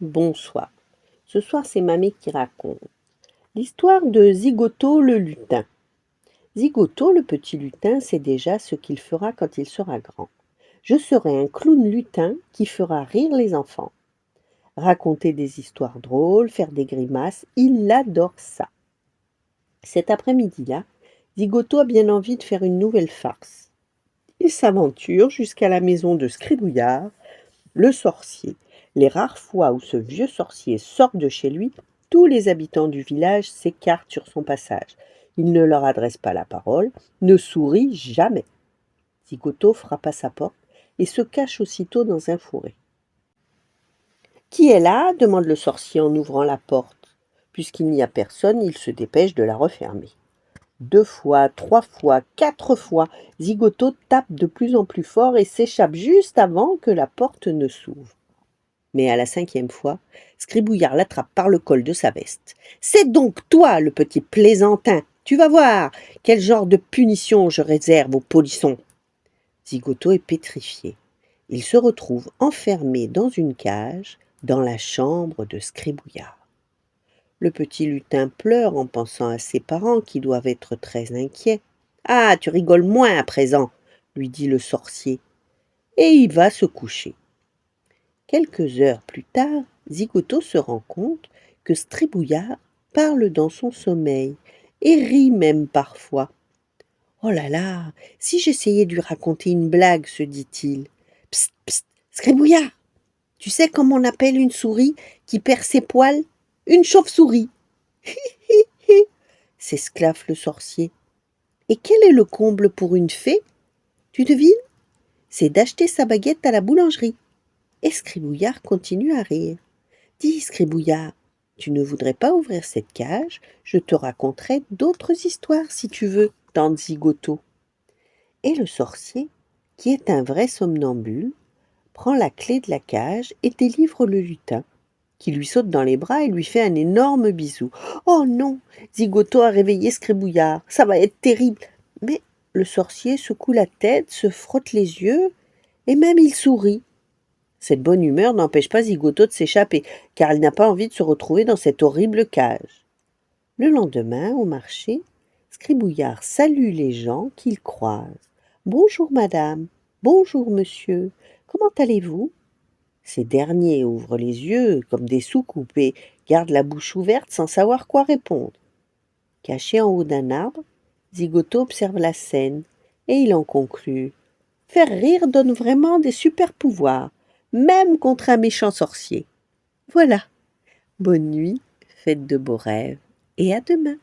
Bonsoir. Ce soir, c'est Mamie qui raconte. L'histoire de Zigoto le lutin. Zigoto, le petit lutin, sait déjà ce qu'il fera quand il sera grand. Je serai un clown lutin qui fera rire les enfants. Raconter des histoires drôles, faire des grimaces, il adore ça. Cet après-midi-là, Zigoto a bien envie de faire une nouvelle farce. Il s'aventure jusqu'à la maison de Scribouillard, le sorcier. Les rares fois où ce vieux sorcier sort de chez lui, tous les habitants du village s'écartent sur son passage. Il ne leur adresse pas la parole, ne sourit jamais. Zigoto frappe à sa porte et se cache aussitôt dans un fourré. Qui est là demande le sorcier en ouvrant la porte. Puisqu'il n'y a personne, il se dépêche de la refermer. 2 fois, 3 fois, 4 fois, Zigoto tape de plus en plus fort et s'échappe juste avant que la porte ne s'ouvre. Mais à la 5e fois, Scribouillard l'attrape par le col de sa veste. « C'est donc toi, le petit plaisantin. Tu vas voir quel genre de punition je réserve aux polissons. » Zigoto est pétrifié. Il se retrouve enfermé dans une cage, dans la chambre de Scribouillard. Le petit lutin pleure en pensant à ses parents qui doivent être très inquiets. « Ah, tu rigoles moins à présent, » lui dit le sorcier, et il va se coucher. Quelques heures plus tard, Zigoto se rend compte que Scribouillard parle dans son sommeil et rit même parfois. « Oh là là, si j'essayais de lui raconter une blague, se dit-il. Psst, psst, Scribouillard, tu sais comment on appelle une souris qui perd ses poils? Une chauve-souris. Hi hi hi, s'esclaffe le sorcier. Et quel est le comble pour une fée? Tu devines? C'est d'acheter sa baguette à la boulangerie. Et Scribouillard continue à rire. « Dis, Scribouillard, tu ne voudrais pas ouvrir cette cage? Je te raconterai d'autres histoires si tu veux, tente Zigoto. » Et le sorcier, qui est un vrai somnambule, prend la clé de la cage et délivre le lutin, qui lui saute dans les bras et lui fait un énorme bisou. « Oh non, Zigoto a réveillé Scribouillard, ça va être terrible !» Mais le sorcier secoue la tête, se frotte les yeux et même il sourit. Cette bonne humeur n'empêche pas Zigoto de s'échapper, car il n'a pas envie de se retrouver dans cette horrible cage. Le lendemain, au marché, Scribouillard salue les gens qu'il croise. « Bonjour madame, bonjour monsieur, comment allez-vous » Ces derniers ouvrent les yeux comme des soucoupes et gardent la bouche ouverte sans savoir quoi répondre. Caché en haut d'un arbre, Zigoto observe la scène et il en conclut: « Faire rire donne vraiment des super pouvoirs, même contre un méchant sorcier. » Voilà. Bonne nuit, faites de beaux rêves et à demain.